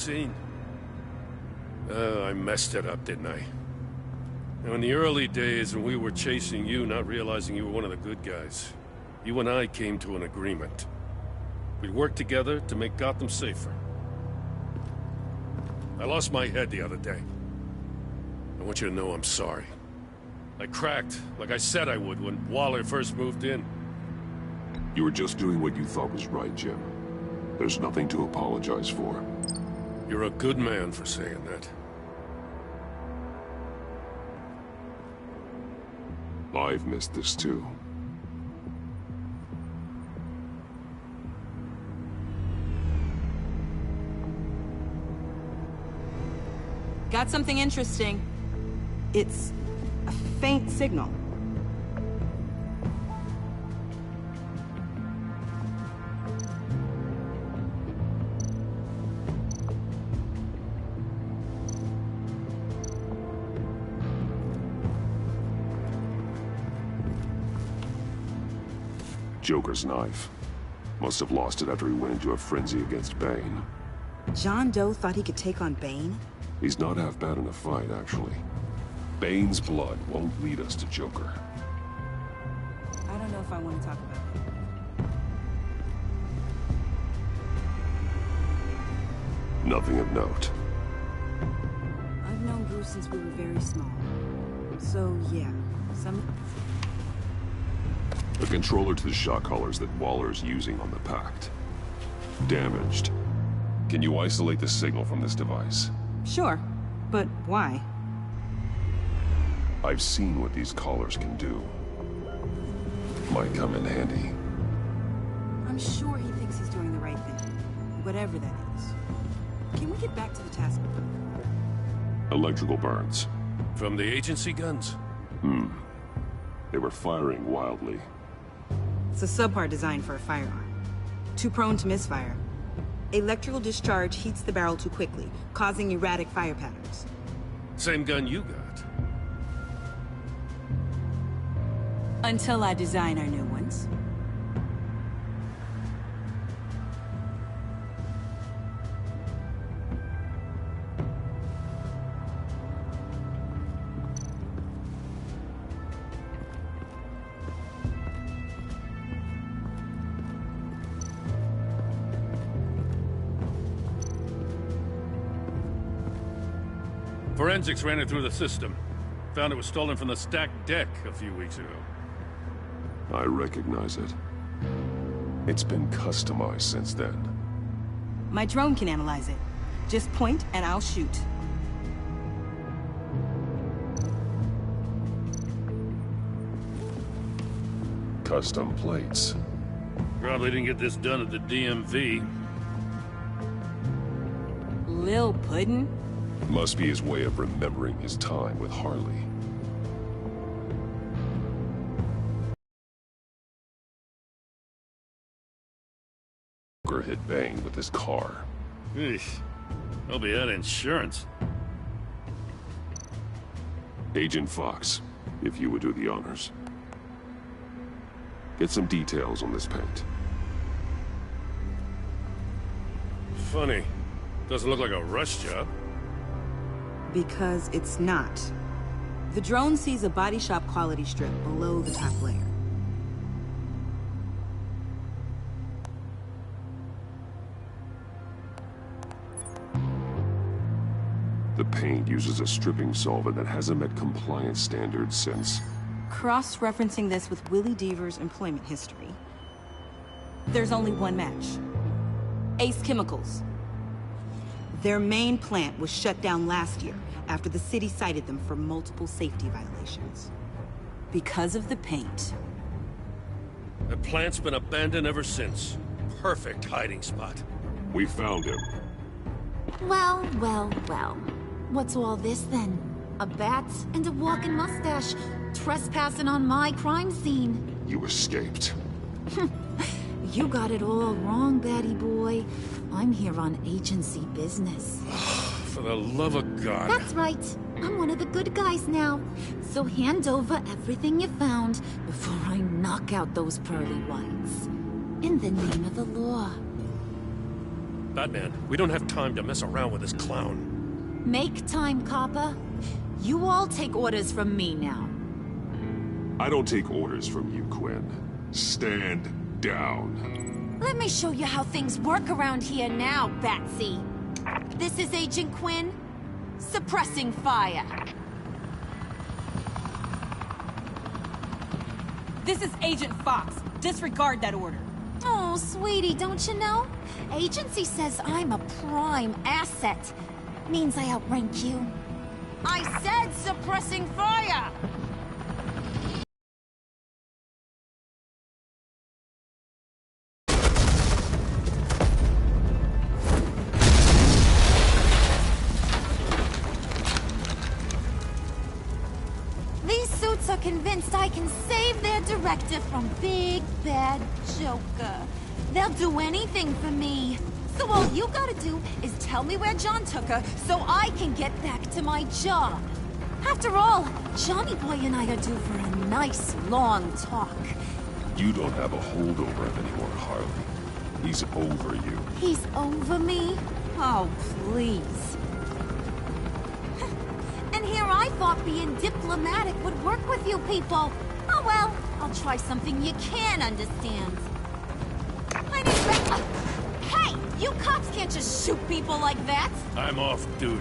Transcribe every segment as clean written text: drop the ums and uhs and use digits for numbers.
Scene. I messed it up, didn't I? Now, in the early days when we were chasing you, not realizing you were one of the good guys, you and I came to an agreement. We'd work together to make Gotham safer. I lost my head the other day. I want you to know I'm sorry. I cracked, like I said I would when Waller first moved in. You were just doing what you thought was right, Jim. There's nothing to apologize for. You're a good man for saying that. I've missed this too. Got something interesting. It's a faint signal. Joker's knife. Must have lost it after he went into a frenzy against Bane. John Doe thought he could take on Bane? He's not half bad in a fight, actually. Bane's blood won't lead us to Joker. I don't know if I want to talk about it. Nothing of note. I've known Bruce since we were very small. So, yeah, The controller to the shot collars that Waller's using on the Pact. Damaged. Can you isolate the signal from this device? Sure, but why? I've seen what these collars can do. Might come in handy. I'm sure he thinks he's doing the right thing, whatever that is. Can we get back to the task? Electrical burns. From the agency guns? They were firing wildly. It's a subpart designed for a firearm. Too prone to misfire. Electrical discharge heats the barrel too quickly, causing erratic fire patterns. Same gun you got. Until I design our new ones. Forensics ran it through the system. Found it was stolen from the stacked deck a few weeks ago. I recognize it. It's been customized since then. My drone can analyze it. Just point and I'll shoot. Custom plates. Probably didn't get this done at the DMV. Lil Puddin'? Must be his way of remembering his time with Harley. Joker hit Bane with his car. Eesh. I'll be out of insurance. Agent Fox, if you would do the honors. Get some details on this paint. Funny. Doesn't look like a rush job. Because it's not. The drone sees a body shop quality strip below the top layer. The paint uses a stripping solvent that hasn't met compliance standards since... Cross-referencing this with Willie Deaver's employment history. There's only one match. Ace Chemicals. Their main plant was shut down last year after the city cited them for multiple safety violations. Because of the paint. The plant's been abandoned ever since. Perfect hiding spot. We found him. Well, well, well. What's all this then? A bat and a walking mustache trespassing on my crime scene. You escaped. You got it all wrong, Batty boy. I'm here on agency business. For the love of God. That's right. I'm one of the good guys now. So hand over everything you found before I knock out those pearly whites. In the name of the law. Batman, we don't have time to mess around with this clown. Make time, Copper. You all take orders from me now. I don't take orders from you, Quinn. Stand down. Let me show you how things work around here now, Batsy. This is Agent Quinn, suppressing fire. This is Agent Fox. Disregard that order. Oh, sweetie, don't you know? Agency says I'm a prime asset. Means I outrank you. I said suppressing fire! These suits are convinced I can save their director from Big Bad Joker. They'll do anything for me. So all you gotta do is tell me where John took her so I can get back to my job. After all, Johnny Boy and I are due for a nice long talk. You don't have a hold over him anymore, Harley. He's over you. He's over me? Oh, please. And here I thought being diplomatic would work with you people. Oh well, I'll try something you can understand. I need Hey! You cops can't just shoot people like that! I'm off duty.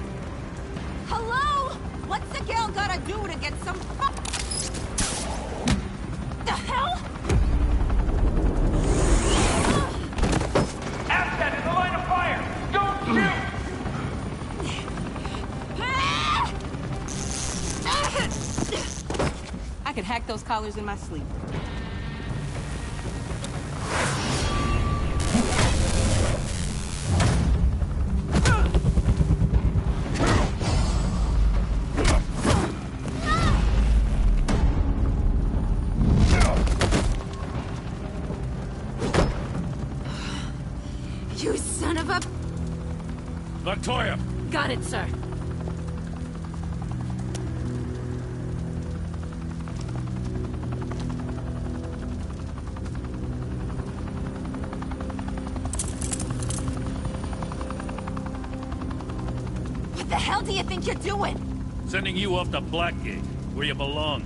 Hello? What's the girl gotta do to get some The hell? Asset in the line of fire! Don't shoot! I could hack those collars in my sleep. You son of a... Latoya! Got it, sir. What the hell do you think you're doing? Sending you off to Blackgate, where you belong.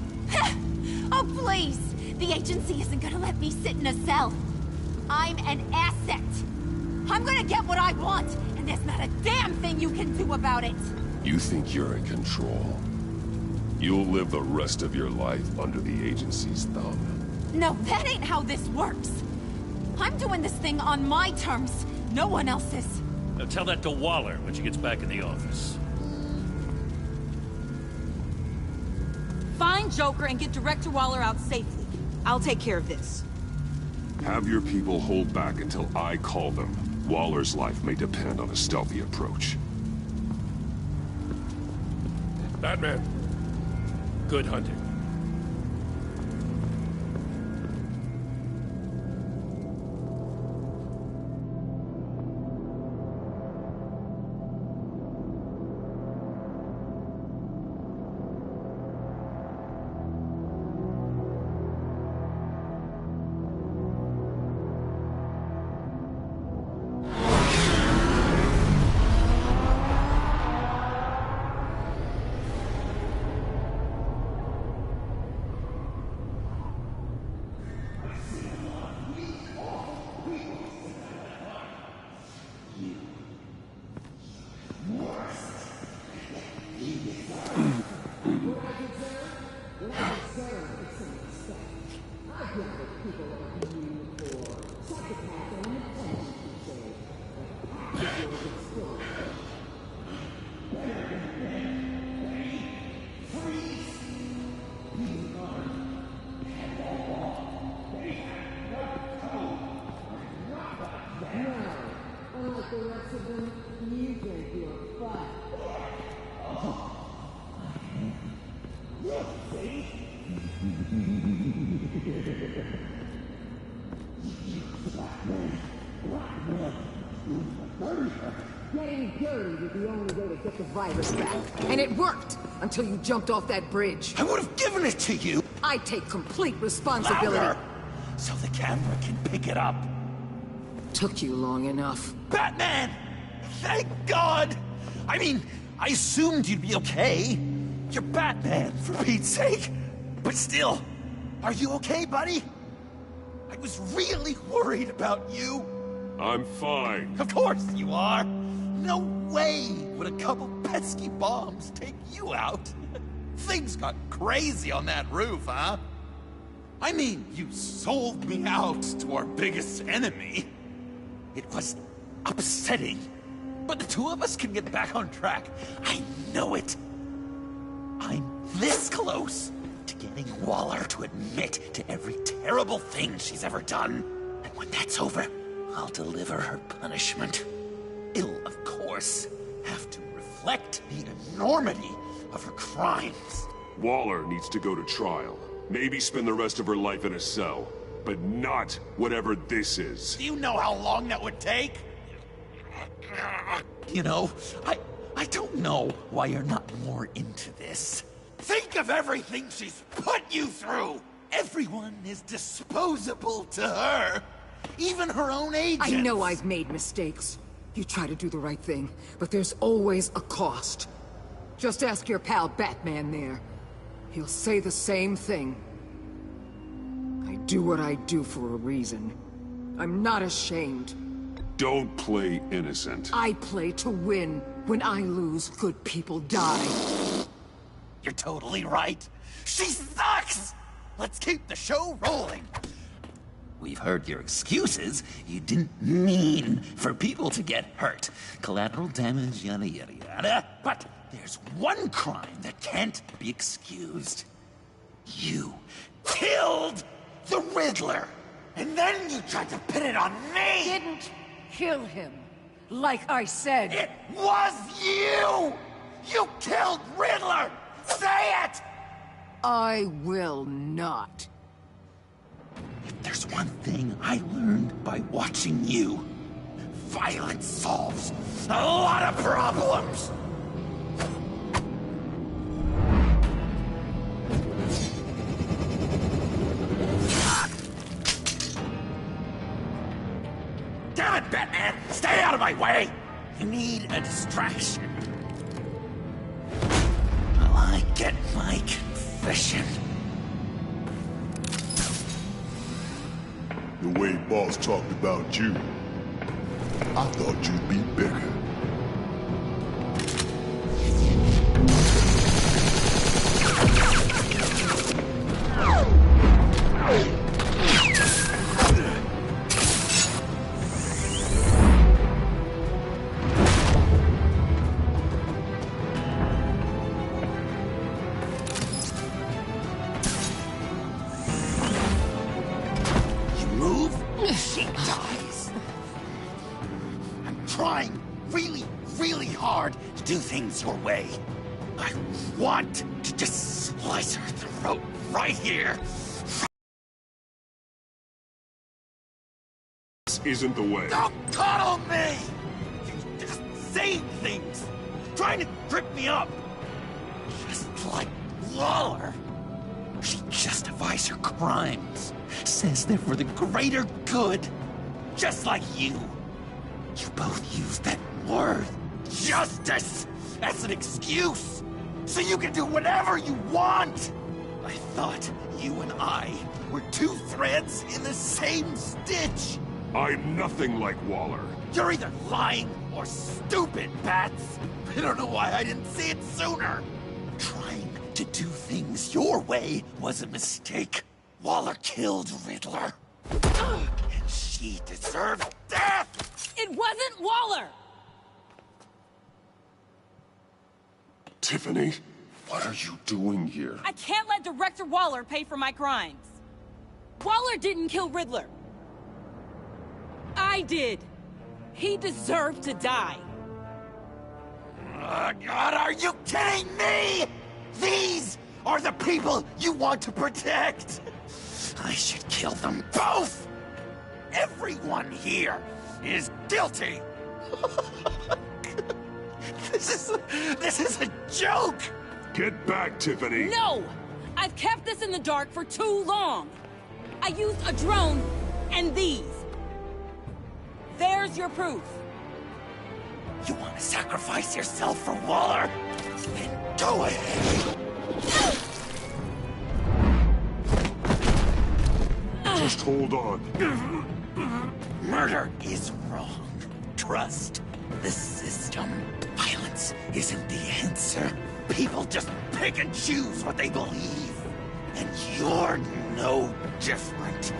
Oh, please! The agency isn't gonna let me sit in a cell. I'm an asset. I'm gonna get what I want, and there's not a damn thing you can do about it. You think you're in control? You'll live the rest of your life under the agency's thumb. No, that ain't how this works. I'm doing this thing on my terms, no one else's. Now tell that to Waller when she gets back in the office. Find Joker and get Director Waller out safely. I'll take care of this. Have your people hold back until I call them. Waller's life may depend on a stealthy approach. Batman, good hunting. Getting dirty was the only way to get the virus back. And it worked, until you jumped off that bridge. I would have given it to you! I take complete responsibility. Louder, so the camera can pick it up. took you long enough. Batman! Thank God! I mean, I assumed you'd be okay. You're Batman, for Pete's sake. But still, are you okay, buddy? I was really worried about you. I'm fine. Of course you are. No way would a couple pesky bombs take you out. Things got crazy on that roof, huh? I mean, you sold me out to our biggest enemy. It was upsetting. But the two of us can get back on track. I know it. I'm this close to getting Waller to admit to every terrible thing she's ever done. And when that's over, I'll deliver her punishment. It'll, of course, have to reflect the enormity of her crimes. Waller needs to go to trial. Maybe spend the rest of her life in a cell. But not whatever this is. Do you know how long that would take? You know, I don't know why you're not more into this. Think of everything she's put you through! Everyone is disposable to her. Even her own agents. I know I've made mistakes. You try to do the right thing, but there's always a cost. Just ask your pal Batman there. He'll say the same thing. I do what I do for a reason. I'm not ashamed. Don't play innocent. I play to win. When I lose, good people die. You're totally right. She sucks! Let's keep the show rolling. We've heard your excuses. You didn't mean for people to get hurt. Collateral damage, yada yada yada. But there's one crime that can't be excused. You killed the Riddler! And then you tried to pin it on me! Didn't kill him. Like I said. It was you! You killed Riddler! Say it! I will not. If there's one thing I learned by watching you, violence solves a lot of problems! Damn it, Batman! Stay out of my way! You need a distraction. While I get my confession. The way Boss talked about you, I thought you'd be bigger. She dies. I'm trying really hard to do things your way. I want to just slice her throat right here. This isn't the way. Don't coddle me! You're just saying things, trying to trip me up. Just like Waller. She justifies her crimes, says they're for the greater good, just like you. You both use that word, justice, as an excuse, so you can do whatever you want. I thought you and I were two threads in the same stitch. I'm nothing like Waller. You're either lying or stupid, Bats. I don't know why I didn't see it sooner. Trying to do things your way was a mistake. Waller killed Riddler. And she deserved death! It wasn't Waller! Tiffany, what are you doing here? I can't let Director Waller pay for my crimes. Waller didn't kill Riddler. I did. He deserved to die. God, are you kidding me? These are the people you want to protect. I should kill them both. Everyone here is guilty. This is a joke. Get back, Tiffany. No! I've kept this in the dark for too long. I used a drone and these. There's your proof. You want to sacrifice yourself for Waller? Then do it! Just hold on. Murder is wrong. Trust the system. Violence isn't the answer. People just pick and choose what they believe. And you're no different.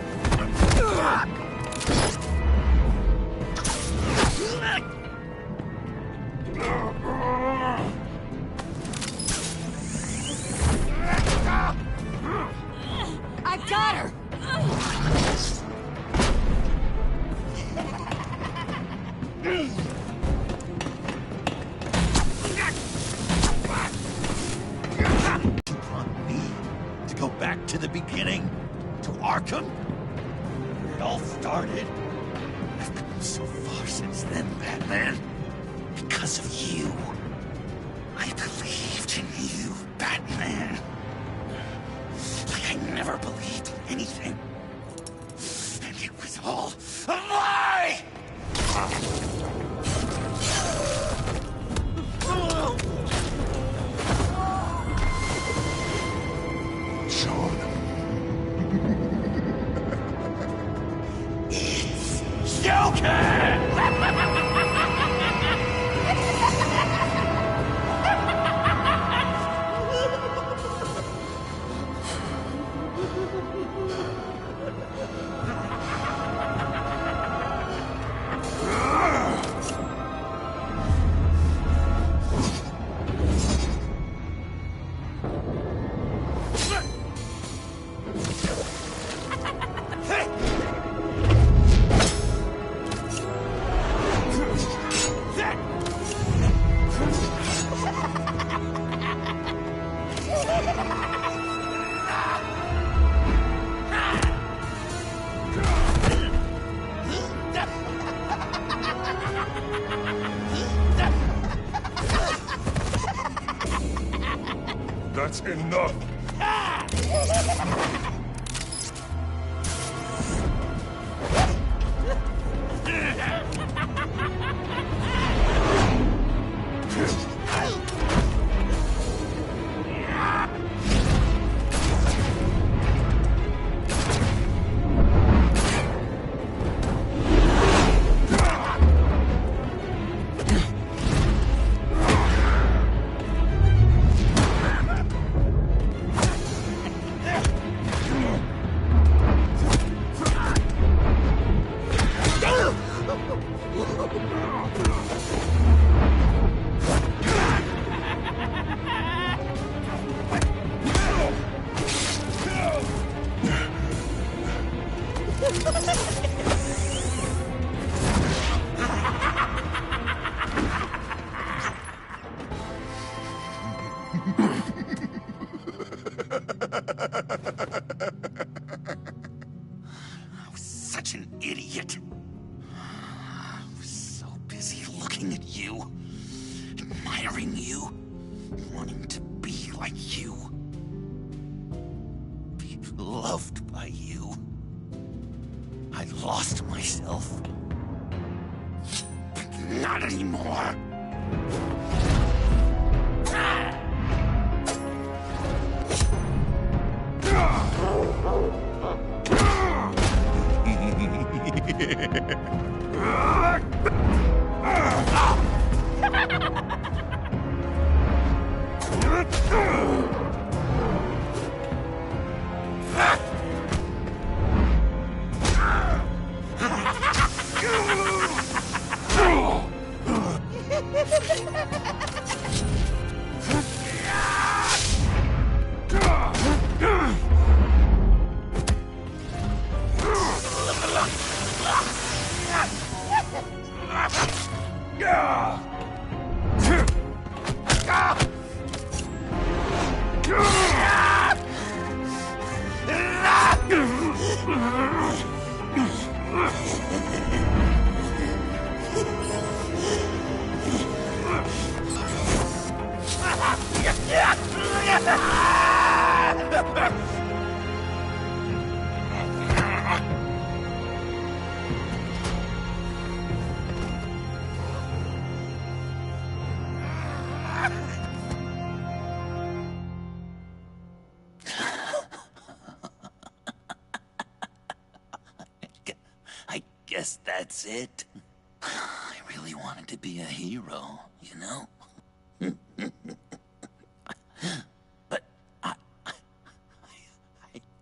I've got her! You want me to go back to the beginning? To Arkham? Where it all started? I've come so far since then, Batman. Because of you. I believed in you, Batman. Like I never believed in anything. And it was all a lie! Sean. It's Joker! That's enough! I was such an idiot. I was so busy looking at you, admiring you, wanting to be like you. Be loved by you. I lost myself. But not anymore. I guess that's it. I really wanted to be a hero, you know? But I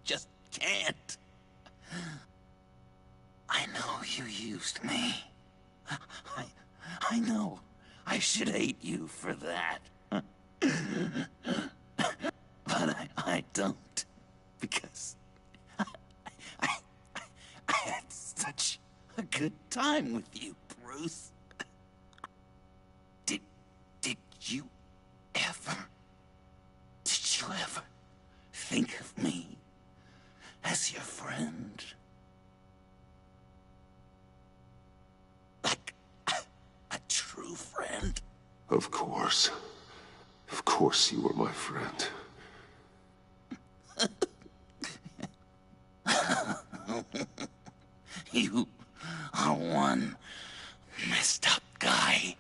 just can't. I know you used me. I know. I should hate you for that. But I don't. Because I had such a good time with you, Bruce. Did you ever think of me as your friend? Like a true friend? Of course. Of course you were my friend. You are one messed up guy.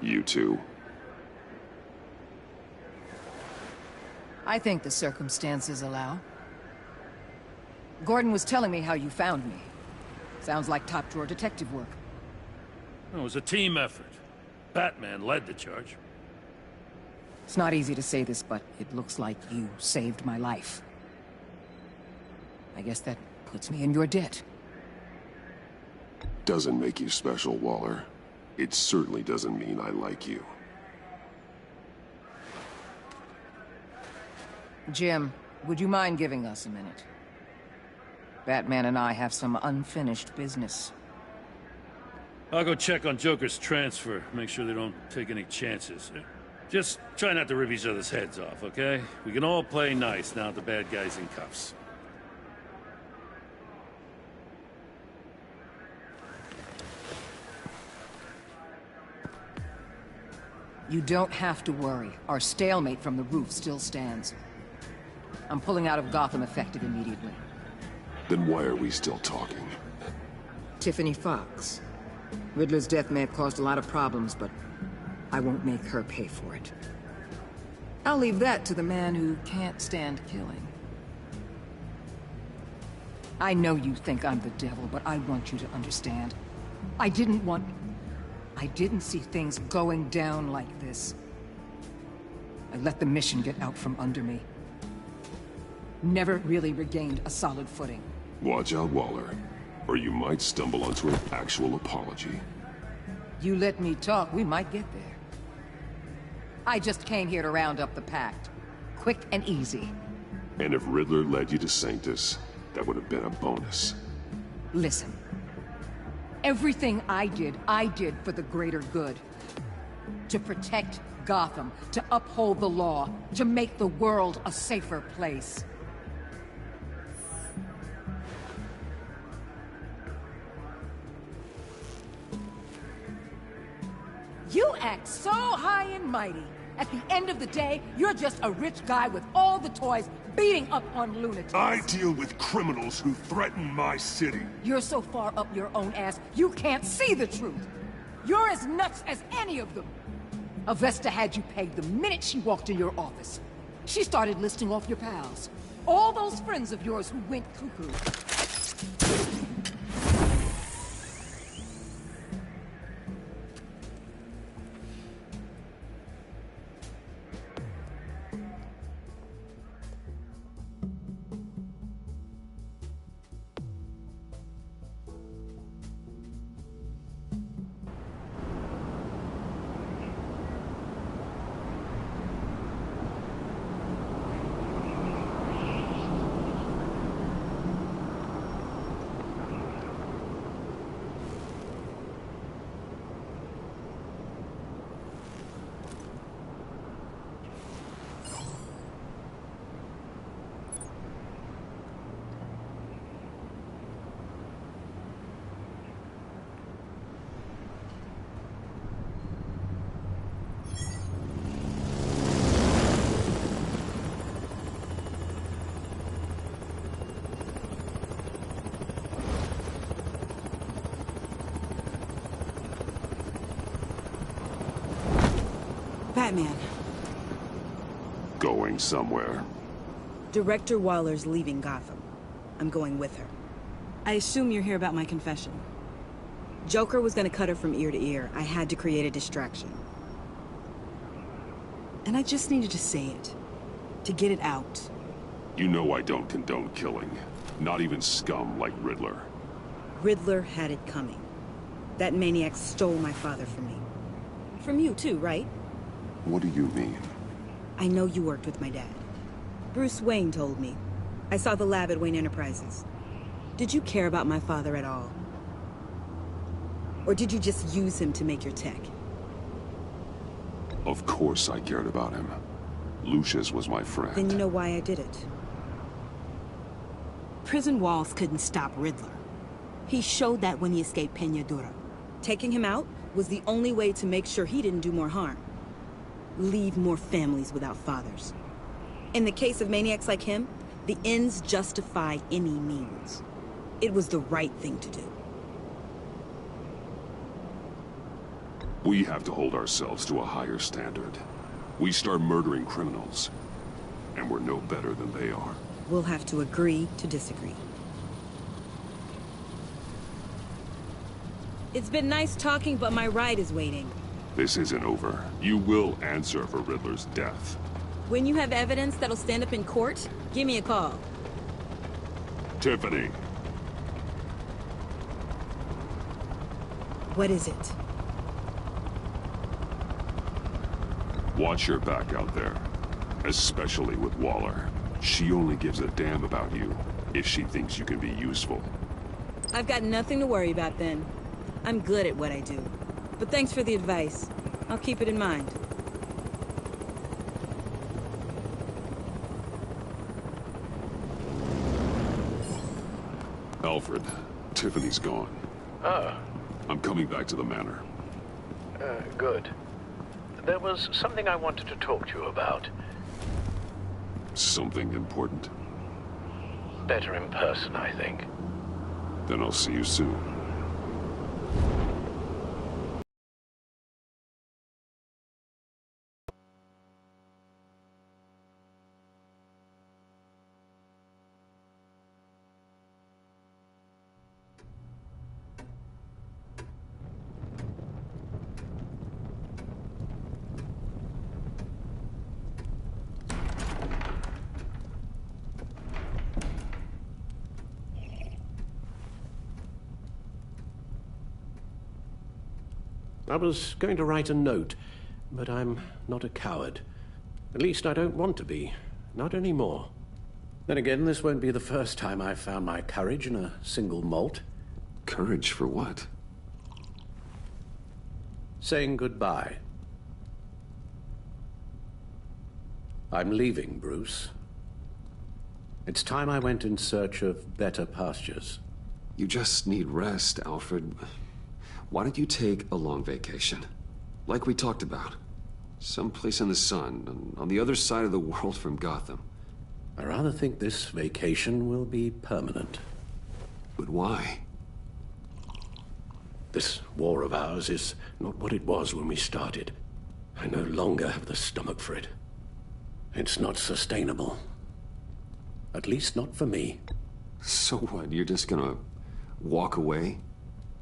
You two. I think the circumstances allow. Gordon was telling me how you found me. Sounds like top-drawer detective work. It was a team effort. Batman led the charge. It's not easy to say this, but it looks like you saved my life. I guess that puts me in your debt. Doesn't make you special, Waller. It certainly doesn't mean I like you. Jim, would you mind giving us a minute? Batman and I have some unfinished business. I'll go check on Joker's transfer, make sure they don't take any chances. Just try not to rip each other's heads off, okay? We can all play nice now that the bad guy's in cuffs. You don't have to worry. Our stalemate from the roof still stands. I'm pulling out of Gotham effective immediately. Then why are we still talking? Tiffany Fox. Riddler's death may have caused a lot of problems, but I won't make her pay for it. I'll leave that to the man who can't stand killing. I know you think I'm the devil, but I want you to understand. I didn't see things going down like this. I let the mission get out from under me. Never really regained a solid footing. Watch out, Waller, or you might stumble onto an actual apology. You let me talk, we might get there. I just came here to round up the pact. Quick and easy. And if Riddler led you to Sanctus, that would have been a bonus. Listen. Everything I did for the greater good. To protect Gotham, to uphold the law, to make the world a safer place. You act so high and mighty. At the end of the day, you're just a rich guy with all the toys beating up on lunatics. I deal with criminals who threaten my city. You're so far up your own ass, you can't see the truth. You're as nuts as any of them. Avesta had you pegged the minute she walked in your office. She started listing off your pals. All those friends of yours who went cuckoo. Batman. Going somewhere. Director Waller's leaving Gotham. I'm going with her. I assume you're here about my confession. Joker was gonna cut her from ear to ear. I had to create a distraction. And I just needed to say it. To get it out. You know I don't condone killing. Not even scum like Riddler. Riddler had it coming. That maniac stole my father from me. From you too, right? What do you mean? I know you worked with my dad. Bruce Wayne told me. I saw the lab at Wayne Enterprises. Did you care about my father at all? Or did you just use him to make your tech? Of course I cared about him. Lucius was my friend. Then you know why I did it. Prison walls couldn't stop Riddler. He showed that when he escaped Peñadura. Taking him out was the only way to make sure he didn't do more harm. Leave more families without fathers. In the case of maniacs like him, the ends justify any means. It was the right thing to do. We have to hold ourselves to a higher standard. We start murdering criminals, and we're no better than they are. We'll have to agree to disagree. It's been nice talking, but my ride is waiting. This isn't over. You will answer for Riddler's death. When you have evidence that'll stand up in court, give me a call. Tiffany. What is it? Watch your back out there. Especially with Waller. She only gives a damn about you if she thinks you can be useful. I've got nothing to worry about then. I'm good at what I do. But thanks for the advice. I'll keep it in mind. Alfred, Tiffany's gone. Ah. I'm coming back to the manor. Good. There was something I wanted to talk to you about. Something important? Better in person, I think. Then I'll see you soon. I was going to write a note, but I'm not a coward. At least I don't want to be. Not anymore. Then again, this won't be the first time I've found my courage in a single malt. Courage for what? Saying goodbye. I'm leaving, Bruce. It's time I went in search of better pastures. You just need rest, Alfred. Why don't you take a long vacation? Like we talked about. Someplace in the sun, on the other side of the world from Gotham. I rather think this vacation will be permanent. But why? This war of ours is not what it was when we started. I no longer have the stomach for it. It's not sustainable. At least not for me. So what, you're just gonna walk away?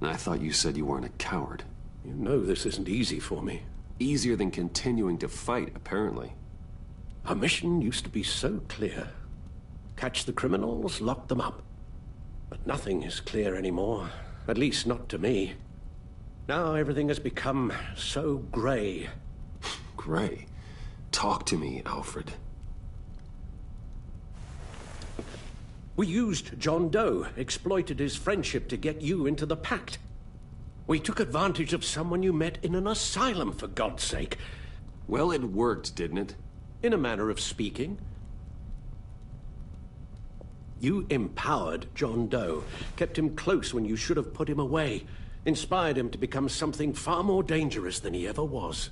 I thought you said you weren't a coward. You know this isn't easy for me. Easier than continuing to fight, apparently. Our mission used to be so clear. Catch the criminals, lock them up. But nothing is clear anymore. At least not to me. Now everything has become so gray. Gray? Talk to me, Alfred. We used John Doe, exploited his friendship to get you into the pact. We took advantage of someone you met in an asylum, for God's sake. Well, it worked, didn't it? In a manner of speaking. You empowered John Doe, kept him close when you should have put him away, inspired him to become something far more dangerous than he ever was.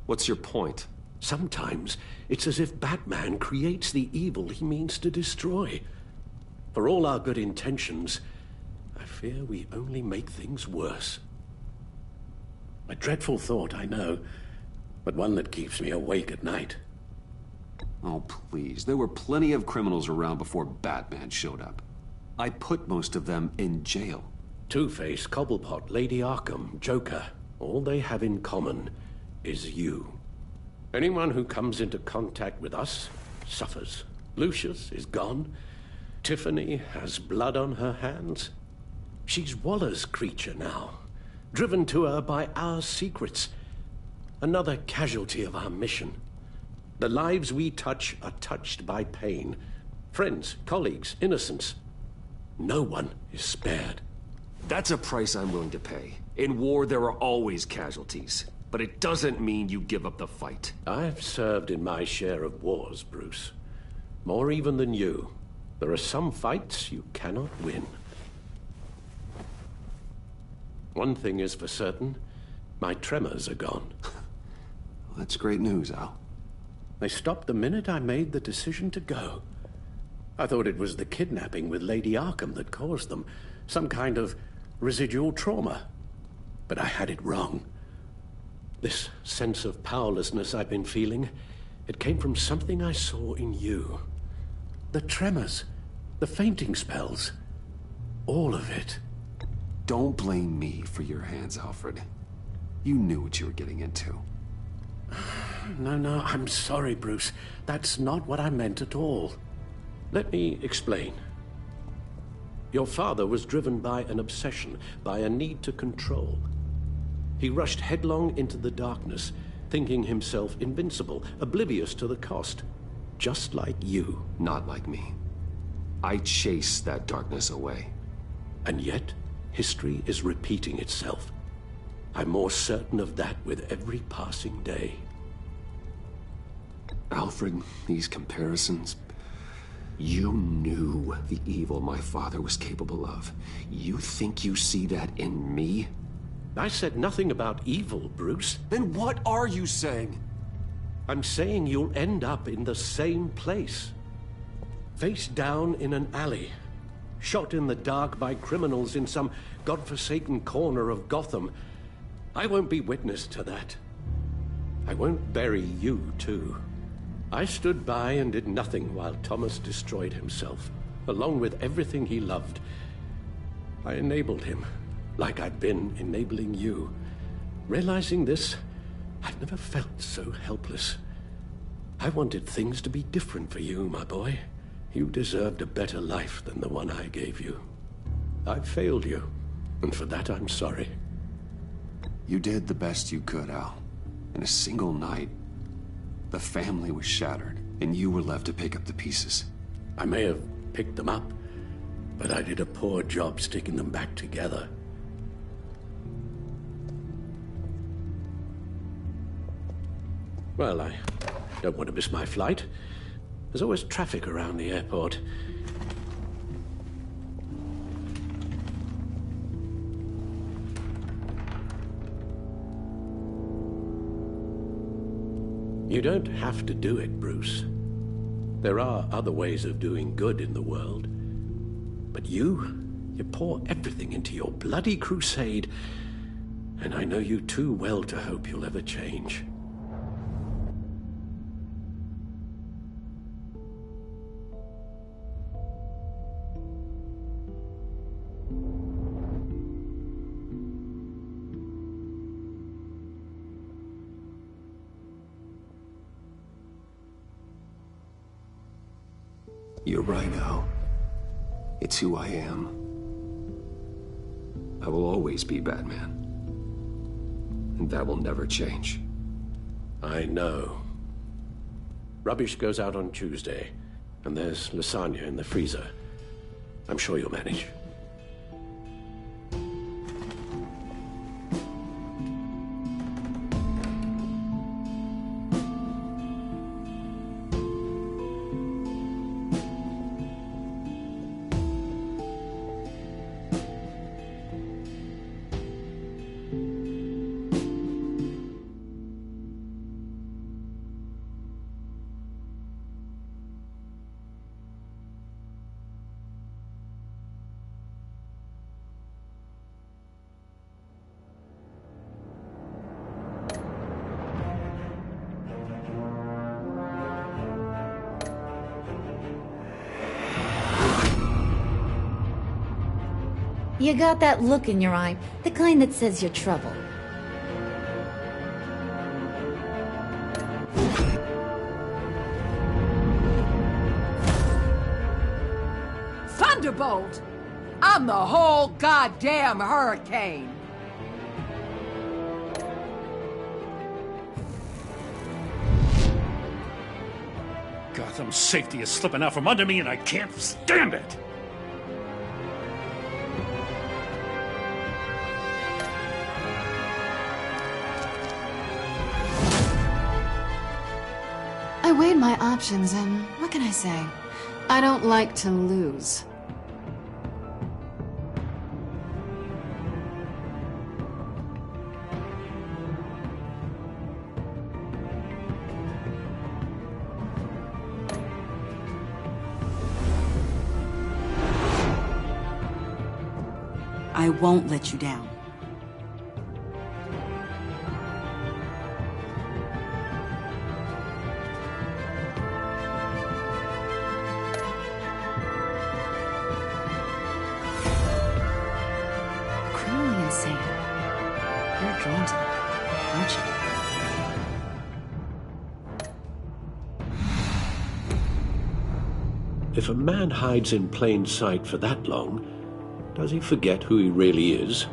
What's your point? Sometimes it's as if Batman creates the evil he means to destroy. For all our good intentions, I fear we only make things worse. A dreadful thought, I know, but one that keeps me awake at night. Oh, please. There were plenty of criminals around before Batman showed up. I put most of them in jail. Two-Face, Cobblepot, Lady Arkham, Joker, all they have in common is you. Anyone who comes into contact with us suffers. Lucius is gone. Tiffany has blood on her hands. She's Waller's creature now, driven to her by our secrets. Another casualty of our mission. The lives we touch are touched by pain. Friends, colleagues, innocents. No one is spared. That's a price I'm willing to pay. In war, there are always casualties. But it doesn't mean you give up the fight. I've served in my share of wars, Bruce. More even than you. There are some fights you cannot win. One thing is for certain, my tremors are gone. That's great news, Al. They stopped the minute I made the decision to go. I thought it was the kidnapping with Lady Arkham that caused them. Some kind of residual trauma. But I had it wrong. This sense of powerlessness I've been feeling, it came from something I saw in you. The tremors, the fainting spells, all of it. Don't blame me for your hands, Alfred. You knew what you were getting into. No, I'm sorry, Bruce. That's not what I meant at all. Let me explain. Your father was driven by an obsession, by a need to control. He rushed headlong into the darkness, thinking himself invincible, oblivious to the cost. Just like you. Not like me. I chased that darkness away. And yet, history is repeating itself. I'm more certain of that with every passing day. Alfred, these comparisons... You knew the evil my father was capable of. You think you see that in me? I said nothing about evil, Bruce. Then what are you saying? I'm saying you'll end up in the same place. Face down in an alley. Shot in the dark by criminals in some godforsaken corner of Gotham. I won't be witness to that. I won't bury you, too. I stood by and did nothing while Thomas destroyed himself, along with everything he loved. I enabled him, like I'd been enabling you. Realizing this, I've never felt so helpless. I wanted things to be different for you, my boy. You deserved a better life than the one I gave you. I failed you, and for that I'm sorry. You did the best you could, Al. In a single night, the family was shattered, and you were left to pick up the pieces. I may have picked them up, but I did a poor job sticking them back together. Well, I don't want to miss my flight. There's always traffic around the airport. You don't have to do it, Bruce. There are other ways of doing good in the world. But you pour everything into your bloody crusade, and I know you too well to hope you'll ever change. You're right, Al. It's who I am. I will always be Batman. And that will never change. I know. Rubbish goes out on Tuesday, and there's lasagna in the freezer. I'm sure you'll manage. You got that look in your eye, the kind that says you're trouble. Thunderbolt! I'm the whole goddamn hurricane! Gotham's safety is slipping out from under me and I can't stand it! I weighed my options and what can I say? I don't like to lose. I won't let you down. Criminally insane. You're drawn to them, aren't you? If a man hides in plain sight for that long, does he forget who he really is?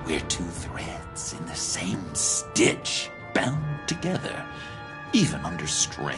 We're two threads in the same stitch, bound together, even under strain.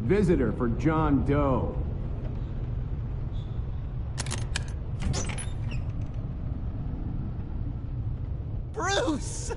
Visitor for John Doe. Bruce!